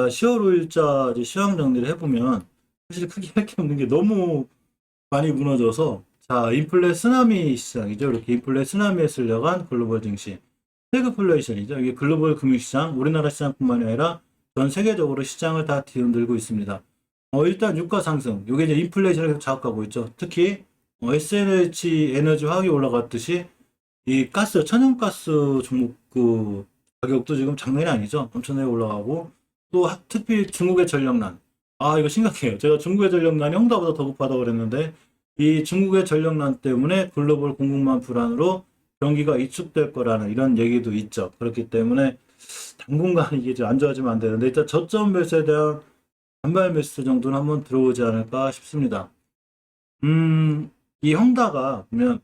자, 10월 5일자 시황 정리를 해보면 사실 크게 할 게 없는 게 너무 많이 무너져서 자, 인플레 쓰나미 시장이죠. 이렇게 인플레 쓰나미에 쓸려간 글로벌 증시. 스태그플레이션이죠. 이게 글로벌 금융시장, 우리나라 시장뿐만이 아니라 전 세계적으로 시장을 다 뒤흔들고 있습니다. 일단 유가 상승, 이게 이제 인플레이션을 계속 자극하고 있죠. 특히 SNH 에너지 화학이 올라갔듯이 이 가스, 천연가스 종목 그 가격도 지금 장난이 아니죠. 엄청나게 올라가고 또 특히 중국의 전력난. 아, 이거 심각해요. 제가 중국의 전력난이 홍다보다 더 급하다고 그랬는데 이 중국의 전력난 때문에 글로벌 공급망 불안으로 경기가 위축될 거라는 이런 얘기도 있죠. 그렇기 때문에 당분간 이게 좀 안 좋아지면 안 되는데 일단 저점 매수에 대한 반발 매수 정도는 한번 들어오지 않을까 싶습니다. 이 헝다가 보면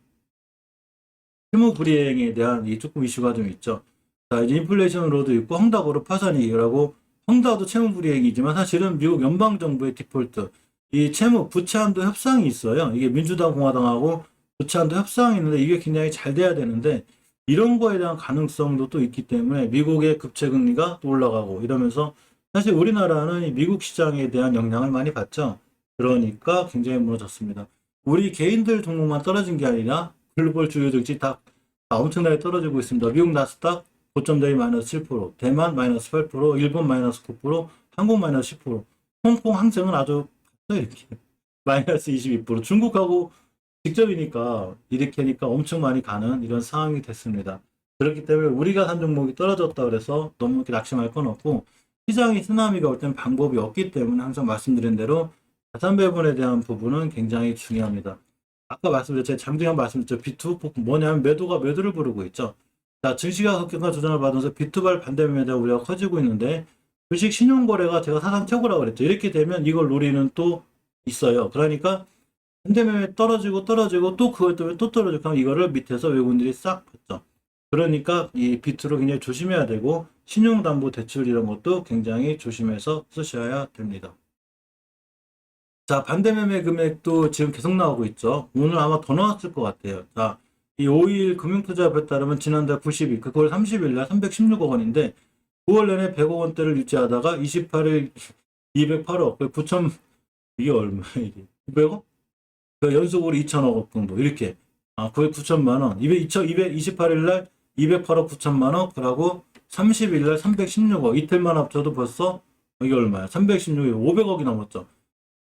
실무 불이행에 대한 이 조금 이슈가 좀 있죠. 자, 이제 인플레이션으로도 있고 헝다고로 파산이라고 헝다도 채무 불이행이지만 사실은 미국 연방정부의 디폴트 이 채무 부채한도 협상이 있어요. 이게 민주당 공화당하고 부채한도 협상이 있는데 이게 굉장히 잘 돼야 되는데 이런 거에 대한 가능성도 또 있기 때문에 미국의 급체 금리가 또 올라가고 이러면서 사실 우리나라는 이 미국 시장에 대한 영향을 많이 받죠. 그러니까 굉장히 무너졌습니다. 우리 개인들 종목만 떨어진 게 아니라 글로벌 주요 증시 다 엄청나게 떨어지고 있습니다. 미국 나스닥 고점 대비 마이너스 7%, 대만 마이너스 8%, 일본 마이너스 9%, 한국 마이너스 10%, 홍콩 항생은 아주 이렇게 마이너스 22%, 중국하고 직접이니까 이렇게 하니까 엄청 많이 가는 이런 상황이 됐습니다. 그렇기 때문에 우리가 산 종목이 떨어졌다 그래서 너무 이렇게 낙심할 건 없고 시장이 쓰나미가 올 때는 방법이 없기 때문에 항상 말씀드린 대로 자산 배분에 대한 부분은 굉장히 중요합니다. 아까 말씀드렸죠. 제가 장중에 말씀드렸죠. B2 뭐냐면 매도가 매도를 부르고 있죠. 자, 증시가 급격한 조정을 받으면서 B2발 반대 매매 대한 우려가 커지고 있는데 주식 신용거래가 제가 사상 최고라고 그랬죠. 이렇게 되면 이걸 노리는 또 있어요. 그러니까 반대 매매 떨어지고 또 그것 때문에 또 떨어지고 그럼 이거를 밑에서 외국인들이 싹 봤죠. 그러니까 이 B2로 굉장히 조심해야 되고 신용담보대출 이런 것도 굉장히 조심해서 쓰셔야 됩니다. 자, 반대매매 금액도 지금 계속 나오고 있죠. 오늘 아마 더 나왔을 것 같아요. 자, 이 5일 금융투자협에 따르면 지난달 90일, 그걸 30일 날 316억 원인데 9월 내내 100억 원대를 유지하다가 28일 208억, 9천, 이게 얼마야, 이게? 900억? 그 연속으로 2천억 정도, 이렇게. 거의 9천만 원. 228일 날 208억 9천만 원, 그러고 30일 날 316억. 이틀만 합쳐도 벌써, 이게 얼마야? 316억, 500억이 넘었죠.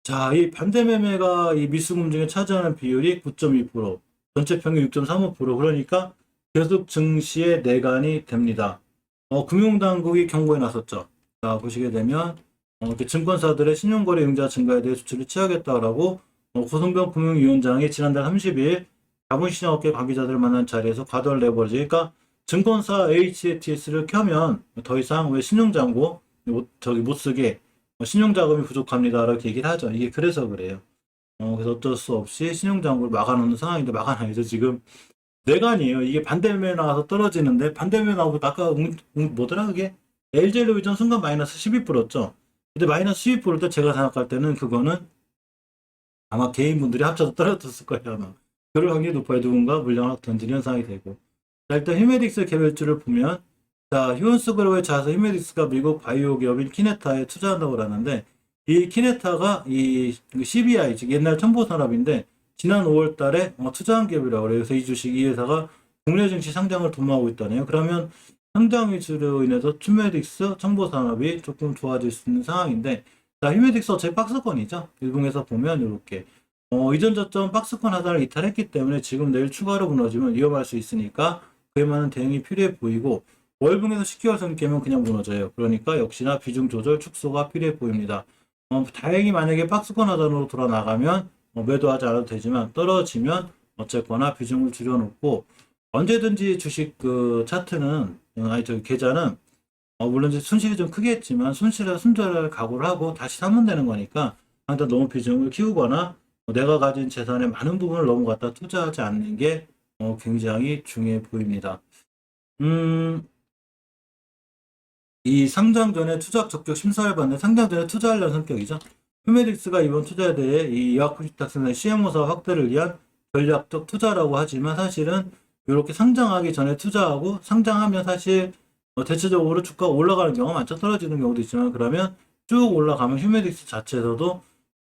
자, 이 반대매매가 이 미수금 중에 차지하는 비율이 9.2%, 전체 평균 6.35%, 그러니까 계속 증시의 내관이 됩니다. 금융당국이 경고에 나섰죠. 자, 보시게 되면, 증권사들의 신용거래 융자 증가에 대해 조치를 취하겠다라고, 고성병 금융위원장이 지난달 30일 자본시장업계 관계자들을 만난 자리에서 과도한 레버리지, 그러니까 증권사 HTS를 켜면 더 이상 왜 신용잔고, 못 쓰게, 신용자금이 부족합니다. 이렇게 얘기를 하죠. 이게 그래서 그래요. 그래서 어쩔 수 없이 신용장부를 막아놓는 상황인데 막아놔야죠. 지금 내관이에요. 이게 반대매 나와서 떨어지는데 반대매 나오고 아까 뭐더라 그게 LG엘리비전 순간 마이너스 12%였죠. 근데 마이너스 12%일 때 제가 생각할 때는 그거는 아마 개인분들이 합쳐서 떨어졌을 거예요. 아마. 그럴 확률이 높아요. 누군가 물량을 확 던지는 현상이 되고. 자, 일단 휴메딕스 개별주를 보면 자, 휴원스그룹의 자사 휴메딕스가 미국 바이오 기업인 키네타에 투자한다고 하는데 이 키네타가 이 CBI 즉 옛날 첨보산업인데 지난 5월 달에 투자한 기업이라고 그래요. 그래서 이 주식 이 회사가 국내 증시 상장을 도모하고 있다네요. 그러면 상장 위주로 인해서 휴메딕스 첨보산업이 조금 좋아질 수 있는 상황인데 자, 휴메딕스 어차피 박스권이죠. 일봉에서 보면 이렇게 이전 저점 박스권 하단을 이탈했기 때문에 지금 내일 추가로 무너지면 위험할 수 있으니까 그에 맞는 대응이 필요해 보이고 월봉에서 10개월 선 깨면 그냥 무너져요. 그러니까 역시나 비중 조절 축소가 필요해 보입니다. 다행히 만약에 박스권 하단으로 돌아 나가면 매도하지 않아도 되지만 떨어지면 어쨌거나 비중을 줄여놓고 언제든지 주식 그 차트는 계좌는 물론 이제 손실이 좀 크겠지만 손절할 각오를 하고 다시 사면 되는 거니까 일단 너무 비중을 키우거나 내가 가진 재산의 많은 부분을 너무 갖다 투자하지 않는 게 굉장히 중요해 보입니다. 이 상장 전에 투자 적격 심사를 받는 상장 전에 투자하려는 성격이죠. 휴메딕스가 이번 투자에 대해 이 의약품식탁생산 CMO사 확대를 위한 전략적 투자라고 하지만 사실은 이렇게 상장하기 전에 투자하고 상장하면 사실 대체적으로 주가가 올라가는 경우가 많죠. 떨어지는 경우도 있지만 그러면 쭉 올라가면 휴메딕스 자체에서도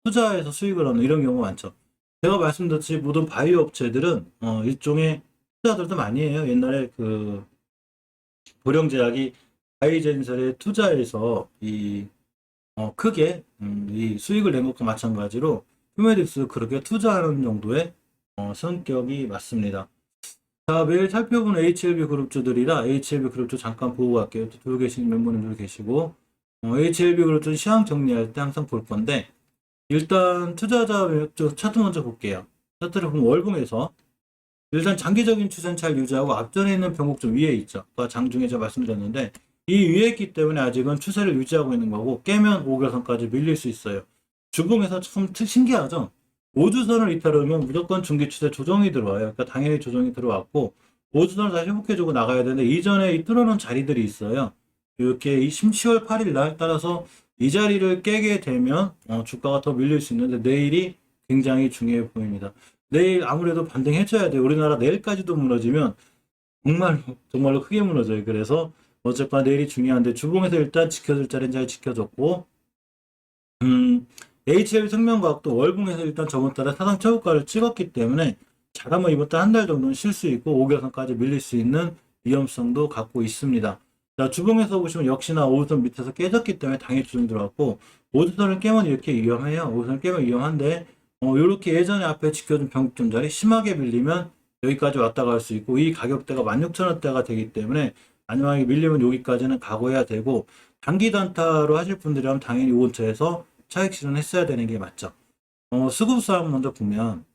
투자해서 수익을 얻는 이런 경우가 많죠. 제가 말씀드렸듯이 모든 바이오 업체들은 일종의 투자들도 많이 해요. 옛날에 그 보령제약이 바이젠설에 투자해서 크게 이 수익을 낸 것과 마찬가지로 휴메딕스 그렇게 투자하는 정도의 성격이 맞습니다. 자, 매일 살펴본 HLB 그룹주들이라 HLB 그룹주 잠깐 보고 갈게요. 또 들고 계신 멤버님들 계시고 HLB 그룹주 시황 정리할 때 항상 볼 건데 일단 투자자 차트 먼저 볼게요. 차트를 보면 월봉에서 일단 장기적인 추세는 잘 유지하고 앞전에 있는 변곡점 위에 있죠. 아까 장중에 제가 말씀드렸는데 이 위에 있기 때문에 아직은 추세를 유지하고 있는 거고 깨면 5개선까지 밀릴 수 있어요. 주봉에서 참 신기하죠. 5주선을 이탈하면 무조건 중기 추세 조정이 들어와요. 그러니까 당연히 조정이 들어왔고 5주선을 다시 회복해주고 나가야 되는데 이전에 이 뚫어놓은 자리들이 있어요. 이렇게 10월 8일 날 따라서 이 자리를 깨게 되면 주가가 더 밀릴 수 있는데 내일이 굉장히 중요해 보입니다. 내일 아무래도 반등해줘야 돼요. 우리나라 내일까지도 무너지면 정말로 크게 무너져요. 그래서 어쨌거나 내일이 중요한데 주봉에서 일단 지켜줄 자리는 잘 지켜줬고 HL 생명과학도 월봉에서 일단 저번 달에 사상 최고가를 찍었기 때문에 잘하면 이번 달 한 달 정도는 쉴 수 있고 5개선까지 밀릴 수 있는 위험성도 갖고 있습니다. 자, 주봉에서 보시면 역시나 5주선 밑에서 깨졌기 때문에 당일 조정 들어왔고 5주선을 깨면 이렇게 위험해요. 5주선을 깨면 위험한데 이렇게 예전에 앞에 지켜준 변곡점 자리 심하게 밀리면 여기까지 왔다 갈 수 있고 이 가격대가 16,000원대가 되기 때문에 만약에 밀리면 여기까지는 각오해야 되고 단기 단타로 하실 분들이라면 당연히 이 근처에서 차익 실현했어야 되는 게 맞죠. 수급상 먼저 보면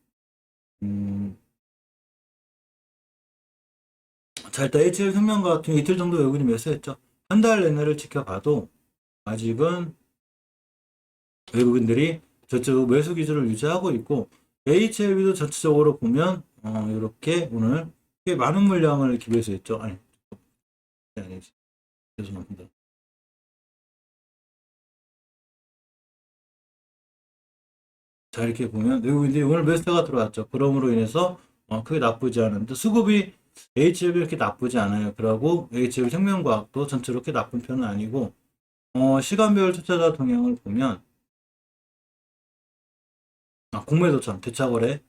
자, 일단 HL생명과 같은 경우 이틀 정도 외국인이 매수했죠. 한 달 내내를 지켜봐도 아직은 외국인들이 저쪽 매수 기조를 유지하고 있고 HLB도 전체적으로 보면 이렇게 오늘 꽤 많은 물량을 이렇게 매수했죠. 아니지. 죄송합니다. 자, 이렇게 보면 외국인들이 오늘 매수가 들어왔죠. 그럼으로 인해서 크게 나쁘지 않은데 수급이 HLB 이렇게 나쁘지 않아요. 그러고 HLB 생명과학도 전체로 그렇게 나쁜 편은 아니고 시간별 투자자 동향을 보면 공매도처럼 대차거래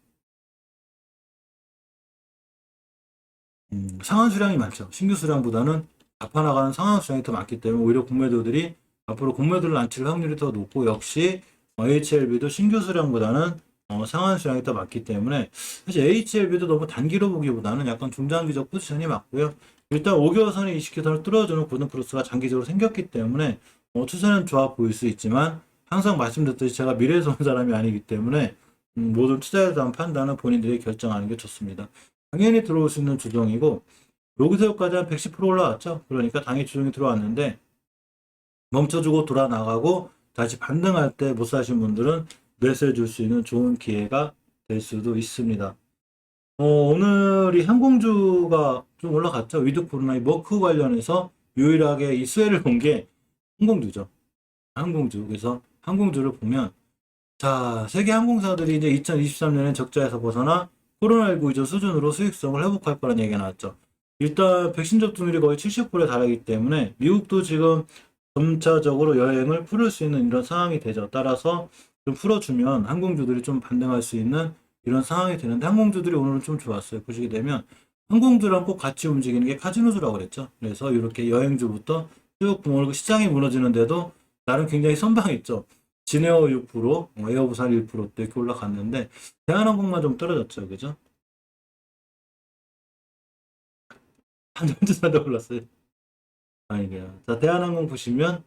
상한 수량이 많죠. 신규 수량보다는 잡아나가는 상한 수량이 더 많기 때문에 오히려 공매도들이 앞으로 공매도를 안 칠 확률이 더 높고 역시 HLB도 신규 수량보다는 상한 수량이 더 많기 때문에 사실 HLB도 너무 단기로 보기보다는 약간 중장기적 포지션이 맞고요. 일단 5개월선에 20개선을 뚫어주는 고등 크로스가 장기적으로 생겼기 때문에 추세는 좋아 보일 수 있지만 항상 말씀드렸듯이 제가 미래에서 온 사람이 아니기 때문에 모든 투자에 대한 판단은 본인들이 결정하는 게 좋습니다. 당연히 들어올 수 있는 주종이고 여기서 여기까지 한 110% 올라왔죠. 그러니까 당연히 주종이 들어왔는데 멈춰주고 돌아 나가고 다시 반등할 때 못 사신 분들은 매수해 줄 수 있는 좋은 기회가 될 수도 있습니다. 오늘이 항공주가 좀 올라갔죠. 위드 코로나 머크 관련해서 유일하게 이 수혜를 본 게 항공주죠. 항공주. 그래서 항공주를 보면 자, 세계 항공사들이 이제 2023년에 적자에서 벗어나 코로나19 이전 수준으로 수익성을 회복할 거라는 얘기가 나왔죠. 일단 백신 접종률이 거의 70%에 달하기 때문에 미국도 지금 점차적으로 여행을 풀을 수 있는 이런 상황이 되죠. 따라서 좀 풀어주면 항공주들이 좀 반등할 수 있는 이런 상황이 되는데 항공주들이 오늘은 좀 좋았어요. 보시게 되면 항공주랑 꼭 같이 움직이는 게 카지노주라고 그랬죠. 그래서 이렇게 여행주부터 쭉 시장이 무너지는데도 나름 굉장히 선방했죠. 진에어 6%, 에어부산 1% 이렇게 올라갔는데 대한항공만 좀 떨어졌죠, 그죠? 한전주사도 올랐어요. 아니에요. 자, 대한항공 보시면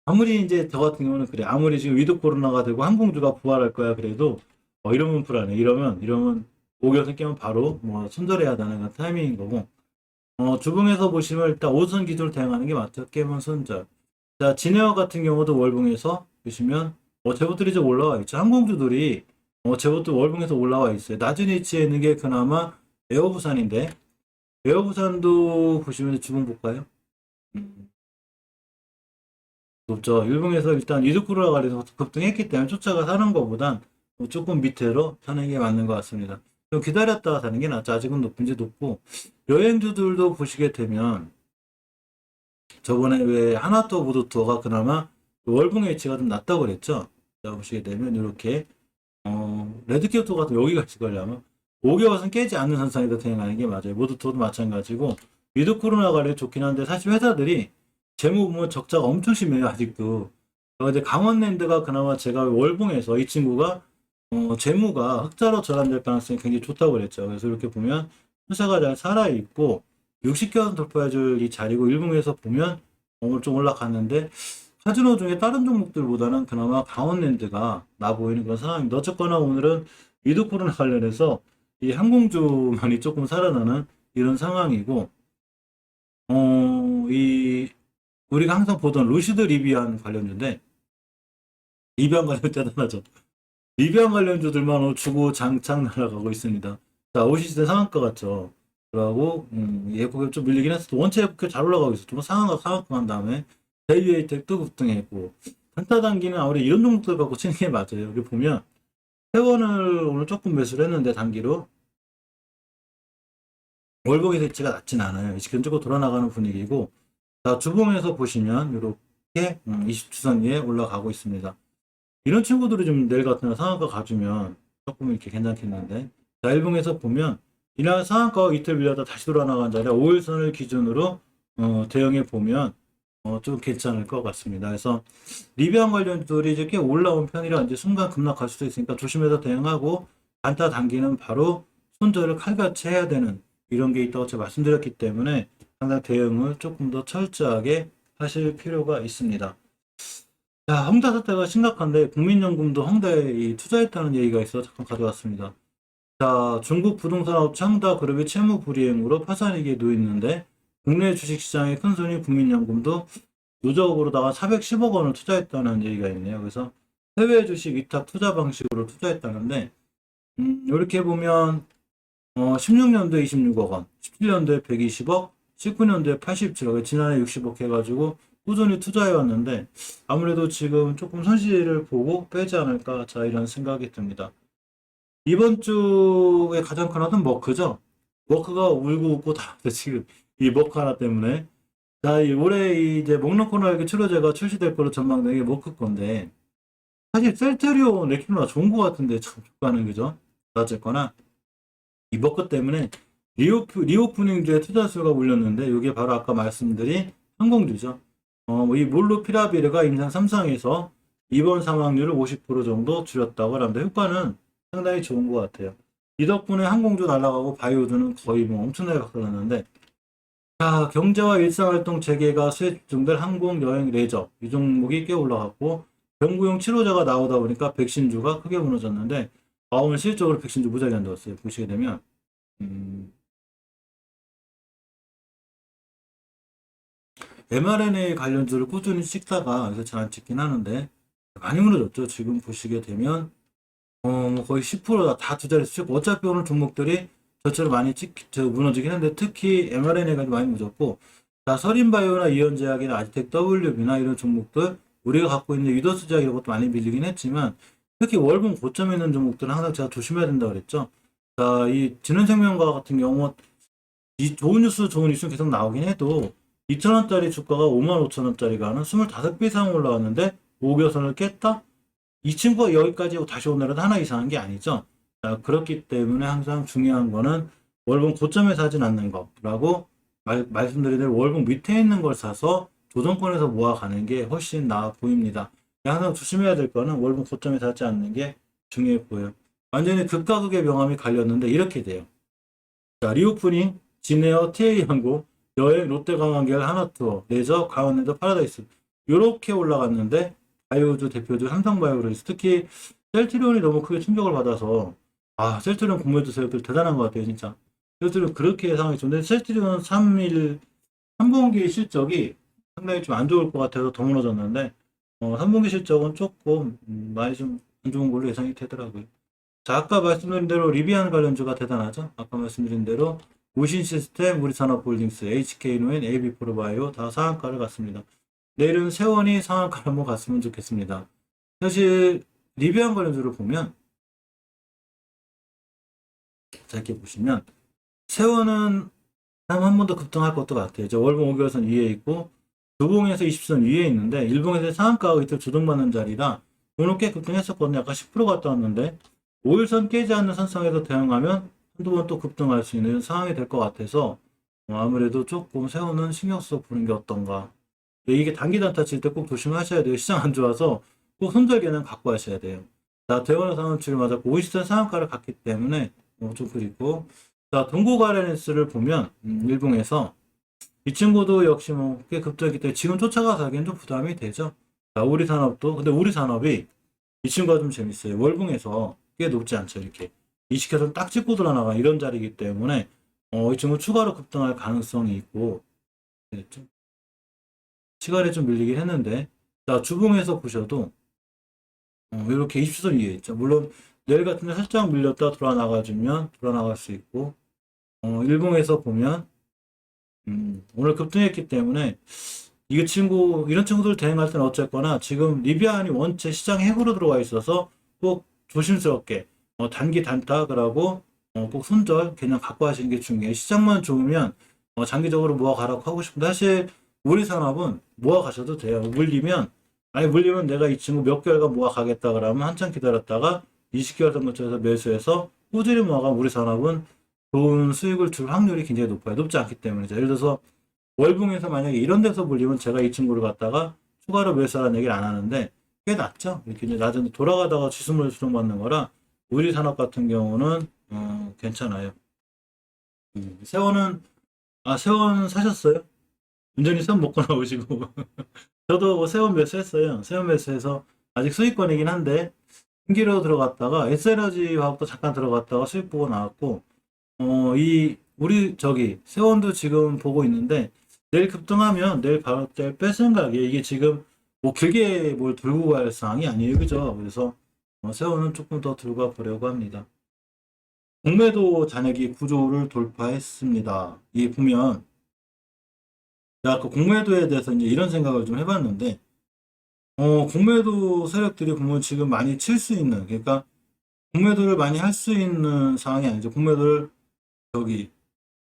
아무리 이제 저 같은 경우는 그래, 아무리 지금 위드 코로나가 되고 항공주가 부활할 거야 그래도 이러면 불안해. 이러면 5개월 깨면 바로 손절해야 되는 건 타이밍인 거고. 주봉에서 보시면 일단 5선 기준으로 대응하는 게 맞죠. 깨면 손절. 자, 진에어 같은 경우도 월봉에서 보시면 제봇들이 좀 올라와 있죠. 항공주들이 제봇들 월봉에서 올라와 있어요. 낮은 위치에 있는 게 그나마 에어부산인데 에어부산도 보시면 주봉 볼까요? 높죠. 일봉에서 일단 이드쿠르라 관련해서 급등했기 때문에 쫓아가 사는 것보단 조금 밑으로 사는 게 맞는 것 같습니다. 좀 기다렸다가 사는 게 낫죠. 아직은 높은지 높고 여행주들도 보시게 되면 저번에 왜 하나투어 보드투어가 그나마 월봉 H가 좀 낮다고 그랬죠. 자, 보시게 되면 이렇게 레드캐스터 같은 여기가 있을걸요 아마. 5개월은 깨지 않는 선상에서 대응하는 게 맞아요. 모두토도 마찬가지고 위드 코로나 관련 좋긴 한데 사실 회사들이 재무 보면 적자가 엄청 심해요 아직도. 근데 강원랜드가 그나마 제가 월봉에서 이 친구가 재무가 흑자로 전환될 가능성이 굉장히 좋다고 그랬죠. 그래서 이렇게 보면 회사가 잘 살아있고 60개월 돌파해줄 이 자리고 일봉에서 보면 오늘 좀 올라갔는데 카지노 중에 다른 종목들보다는 그나마 강원랜드가 나 보이는 그런 상황입니다. 어쨌거나 오늘은 위드 코로나 관련해서 이 항공주만이 조금 살아나는 이런 상황이고, 이 우리가 항상 보던 루시드 리비안 관련주인데 리비안 관련 대단하죠. 리비안 관련주들만 주고 장창 날아가고 있습니다. 자, 오시스템 상한가 같죠. 그러고 예고가 좀 밀리긴 했어. 원체 예고가 잘 올라가고 있어. 좀 상한가 한 다음에 대유에이텍도 급등했고 단타 단기는 아무래도 이런 종목들 갖고 치는 게 맞아요. 여기 보면 세원을 오늘 조금 매수를 했는데 단기로 월봉의 대치가 낮진 않아요. 근적으로 돌아나가는 분위기고 자, 주봉에서 보시면 이렇게 20주선 위에 올라가고 있습니다. 이런 친구들이 좀 내일 같은 날 상한가 가주면 조금 이렇게 괜찮겠는데 자, 일봉에서 보면 이날 상한가가 이틀 밀려다 다시 돌아나간 자리에 5일선을 기준으로 대응해 보면 좀 괜찮을 것 같습니다. 그래서 리비안 관련주들이 이제 꽤 올라온 편이라 이제 순간 급락할 수도 있으니까 조심해서 대응하고 단타 단기는 바로 손절을 칼같이 해야 되는 이런 게 있다고 제가 말씀드렸기 때문에 항상 대응을 조금 더 철저하게 하실 필요가 있습니다. 자, 홍다 사태가 심각한데 국민연금도 홍다에 투자했다는 얘기가 있어서 잠깐 가져왔습니다. 자, 중국 부동산업 창다 그룹이 채무 불이행으로 파산위기에 놓였는데 국내 주식시장의 큰손인 국민연금도 누적으로다가 410억 원을 투자했다는 얘기가 있네요. 그래서 해외 주식 위탁 투자 방식으로 투자했다는데 이렇게 보면 16년도에 26억 원, 17년도에 120억, 19년도에 87억, 지난해 60억 해가지고 꾸준히 투자해왔는데 아무래도 지금 조금 손실을 보고 빼지 않을까 자 이런 생각이 듭니다. 이번 주에 가장 큰 하나는 머크죠. 머크가 울고 웃고 다 지금 이 머크 하나 때문에 자, 올해 이제 먹는 코너에게 치료제가 출시될 거로 전망되는 게 머크 건데 사실 셀트리온 레퀴노가 좋은 거 같은데 참 주가는 그죠? 어쨌거나 이 머크 때문에 리오프닝주에 투자 수가 몰렸는데 이게 바로 아까 말씀드린 항공주죠. 이 몰루피라비르가 임상 3상에서 입원 사망률을 50% 정도 줄였다고 합니다. 효과는 상당히 좋은 것 같아요. 이 덕분에 항공주 날아가고 바이오주는 거의 뭐 엄청나게 박살났는데 자, 경제와 일상활동 재개가 수혜 집중될 항공, 여행, 레저 이 종목이 꽤 올라갔고 경구용 치료제가 나오다 보니까 백신주가 크게 무너졌는데 오늘 실적으로 백신주 무지하게 안 좋았어요. 보시게 되면 mRNA 관련주를 꾸준히 찍다가 여기서 잘 안 찍긴 하는데 많이 무너졌죠. 지금 보시게 되면 뭐 거의 10%다 두 자릿수 찍고 어차피 오늘 종목들이 저처럼 많이 무너지긴 했는데 특히 mRNA가 많이 무너졌고 자, 서린바이오나 이온제약이나 아지텍 WB나 이런 종목들 우리가 갖고 있는 위더스제약 이런 것도 많이 밀리긴 했지만 특히 월봉 고점에 있는 종목들은 항상 제가 조심해야 된다고 그랬죠. 자, 이 진원생명과 같은 경우 이 좋은 뉴스는 계속 나오긴 해도 2,000원짜리 주가가 55,000원짜리가 는 25배 이상 올라왔는데 5개선을 깼다? 이 친구가 여기까지 다시 오늘은 하나 이상한 게 아니죠. 자, 그렇기 때문에 항상 중요한 거는 월봉 고점에 사진 않는 거라고 말씀드린 대로 월봉 밑에 있는 걸 사서 조정권에서 모아가는 게 훨씬 나아 보입니다. 항상 조심해야 될 거는 월봉 고점에 사지 않는 게 중요해 보여요. 완전히 극과 극의 명암이 갈렸는데 이렇게 돼요. 자, 리오프닝, 진에어, TA항공, 여행, 롯데관광계열, 하나투어, 레저, 강원랜드, 파라다이스 이렇게 올라갔는데 바이오주 대표주 삼성바이오로 특히 셀트리온이 너무 크게 충격을 받아서 셀트리온 공매도 세력들 대단한 것 같아요 진짜. 셀트리온 그렇게 상황이 좋은데 셀트리온 3분기 실적이 상당히 좀 안 좋을 것 같아서 더 무너졌는데 3분기 실적은 조금 많이 좀 안 좋은 걸로 예상이 되더라고요. 자, 아까 말씀드린 대로 리비안 관련주가 대단하죠. 아까 말씀드린 대로 우신시스템, 우리산업홀딩스, HK노엔, AB프로바이오 다 상한가를 갔습니다. 내일은 세원이 상한가를 한번 갔으면 좋겠습니다. 사실 리비안 관련주를 보면 자, 이렇게 보시면 세원은 한 번 더 급등할 것도 같아요. 저 월봉 5개월선 위에 있고 주봉에서 20선 위에 있는데 일봉에서 상한가가 이틀 조정받는 자리라 오늘 꽤 급등했었거든요. 약간 10% 갔다 왔는데 5일선 깨지 않는 선상에서 대응하면 한두 번 또 급등할 수 있는 상황이 될 것 같아서 아무래도 조금 세우는 신경 써 보는 게 어떤가. 이게 단기 단타 칠 때 꼭 조심하셔야 돼요. 시장 안 좋아서 꼭 손절개는 갖고 하셔야 돼요. 자, 대원의 상한치를 맞았고 50선 상한가를 갔기 때문에 좀 그리고 자, 동고가레네스를 보면 일봉에서 이 친구도 역시 꽤 급등했기 때문에 지금 쫓아가서 하기엔 좀 부담이 되죠. 자, 우리 산업도 근데 우리 산업이 이 친구가 좀 재밌어요. 월봉에서 꽤 높지 않죠. 이렇게 이식해서 딱 찍고 들어나가 이런 자리이기 때문에 이 친구 추가로 급등할 가능성이 있고 네, 좀 시간이 좀 밀리긴 했는데 자, 주봉에서 보셔도 이렇게 20선 위에 있죠. 물론 내일 같은 데 살짝 밀렸다 돌아나가주면 돌아나갈 수 있고 일봉에서 보면 오늘 급등했기 때문에 이런 친구들 대응할 때는 어쨌거나 지금 리비안이 원체 시장 핵으로 들어와 있어서 꼭 조심스럽게 단기 단타라고 꼭 손절 그냥 갖고 하시는 게 중요해요. 시장만 좋으면 장기적으로 모아가라고 하고 싶은데 사실 우리 산업은 모아가셔도 돼요. 물리면 내가 이 친구 몇 개월간 모아가겠다 그러면 한참 기다렸다가 20개월 정도에서 매수해서 꾸준히 모아가면 우리 산업은 좋은 수익을 줄 확률이 굉장히 높아요. 높지 않기 때문이죠. 예를 들어서 월봉에서 만약에 이런 데서 물리면 제가 이 친구를 갖다가 추가로 매수하라는 얘기를 안 하는데 꽤 낮죠. 이렇게 이제 낮은 돌아가다가 지수물 수정받는 거라 우리 산업 같은 경우는 괜찮아요. 세원 사셨어요? 운전히 세원 먹고 나오시고 저도 뭐 세원 매수했어요. 세원 매수해서 아직 수익권이긴 한데 신기로 들어갔다가 S에너지 화학도 잠깐 들어갔다가 수익 보고 나왔고 우리 세원도 지금 보고 있는데 내일 급등하면 내일 바로 뺄 생각이에요. 이게 지금 뭐 길게 뭘 들고 갈 상황이 아니에요. 그죠? 그래서 세원은 조금 더 들고 가 보려고 합니다. 공매도 잔액이 9조를 돌파했습니다. 이 보면 야, 그 공매도에 대해서 이제 이런 생각을 좀 해봤는데 공매도 세력들이 보면 지금 많이 칠 수 있는 그러니까 공매도를 많이 할 수 있는 상황이 아니죠. 공매도를 저기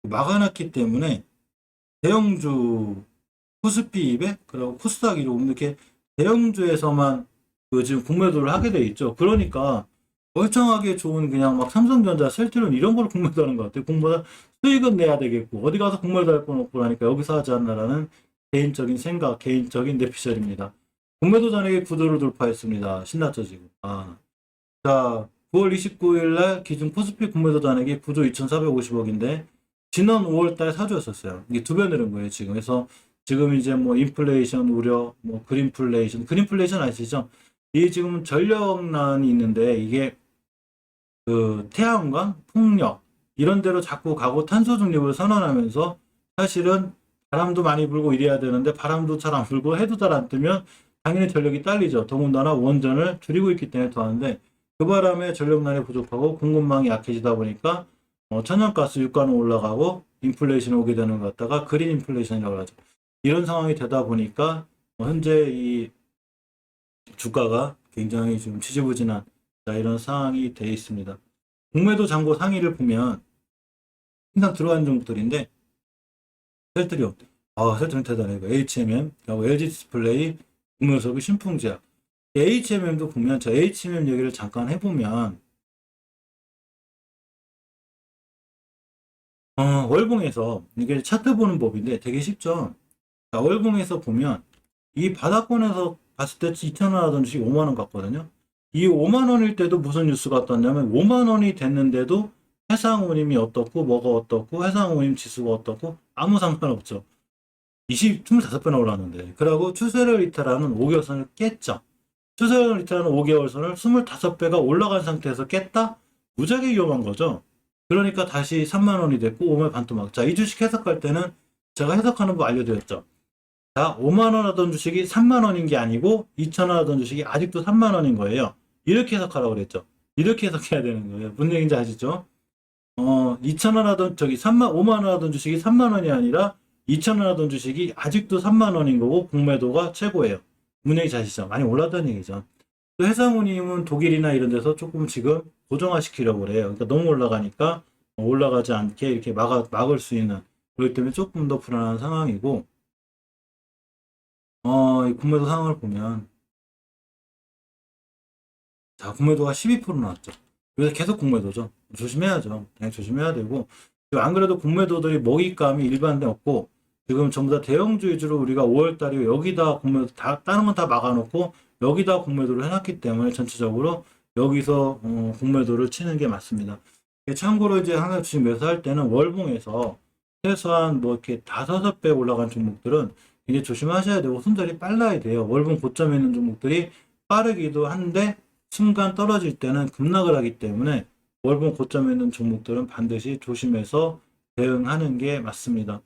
막아놨기 때문에 대형주 코스피 200 그리고 코스닥 이렇게 대형주에서만 그 지금 공매도를 하게 돼 있죠. 그러니까 멀쩡하게 좋은 그냥 막 삼성전자, 셀트리온 이런 걸 공매도하는 것 같아요. 공보다 수익은 내야 되겠고 어디 가서 공매도 할 건 없고 하니까 여기서 하지 않나라는 개인적인 생각, 개인적인 내피셜입니다. 공매도 잔액의 구조를 돌파했습니다. 신났죠 지금. 자 9월 29일 날 기준 코스피 공매도 잔액이 9조 2,450억인데 지난 5월 달 4조였었어요. 이게 두 배 늘은 거예요, 지금. 그래서 지금 이제 뭐 인플레이션 우려, 뭐 그린플레이션 아시죠? 이 지금 전력난이 있는데 이게 그 태양광, 풍력 이런 데로 자꾸 가고 탄소 중립을 선언하면서 사실은 바람도 많이 불고 이래야 되는데 바람도 잘 안 불고 해도 잘 안 뜨면 당연히 전력이 딸리죠. 더군다나 원전을 줄이고 있기 때문에 더한데 그 바람에 전력난이 부족하고 공급망이 약해지다 보니까 천연가스 유가는 올라가고 인플레이션이 오게 되는 것 같다가 그린 인플레이션이라고 하죠. 이런 상황이 되다 보니까 현재 이 주가가 굉장히 좀 지지부진한 이런 상황이 되어 있습니다. 공매도 잔고 상위를 보면 항상 들어가는 종목들인데 셀트리온, 셀트리온 대단해. HMM, 그리고 LG 디스플레이, 국민석유, 신풍제약. HMM도 보면 저 HMM 얘기를 잠깐 해보면 월봉에서 이게 차트 보는 법인데 되게 쉽죠. 자, 월봉에서 보면 이 바닥권에서 봤을 때 2,000원 하던 주식 5만 원 같거든요. 이 5만 원일 때도 무슨 뉴스가 떴냐면 5만 원이 됐는데도 해상운임이 어떻고 뭐가 어떻고 해상운임 지수가 어떻고 아무 상관없죠. 25배나 올랐는데. 그리고 추세를 이탈하는 5개월선을 깼죠. 추세를 이탈하는 5개월선을 25배가 올라간 상태에서 깼다? 무지하게 위험한 거죠. 그러니까 다시 3만 원이 됐고 5만 반토막. 자, 이 주식 해석할 때는 제가 해석하는 법 알려드렸죠. 자, 5만 원 하던 주식이 3만 원인 게 아니고 2천 원 하던 주식이 아직도 3만 원인 거예요. 이렇게 해석하라고 그랬죠. 이렇게 해석해야 되는 거예요. 무슨 얘기인지 아시죠? 2천 원 하던 5만 원 하던 주식이 3만 원이 아니라 2천 원 하던 주식이 아직도 3만 원인 거고 공매도가 최고예요. 무슨 얘기인지 아시죠? 많이 올랐다는 얘기죠. 또 해상운임은 독일이나 이런 데서 조금 지금 고정화시키려고 그래요. 그러니까 너무 올라가니까 올라가지 않게 이렇게 막을 수 있는 그렇기 때문에 조금 더 불안한 상황이고 이 공매도 상황을 보면, 자, 공매도가 12% 나왔죠. 그래서 계속 공매도죠. 조심해야죠. 당연히 조심해야 되고, 안 그래도 공매도들이 먹잇감이 일반데 없고, 지금 전부 다 대형주 위주로 우리가 5월 달에 여기다 공매도 다, 다른 건 다 막아놓고, 여기다 공매도를 해놨기 때문에 전체적으로 여기서 공매도를 치는 게 맞습니다. 참고로 이제 항상 주식 매수할 때는 월봉에서 최소한 뭐 이렇게 5배 올라간 종목들은 이제 조심하셔야 되고 손절이 빨라야 돼요. 월봉 고점에 있는 종목들이 빠르기도 한데 순간 떨어질 때는 급락을 하기 때문에 월봉 고점에 있는 종목들은 반드시 조심해서 대응하는 게 맞습니다.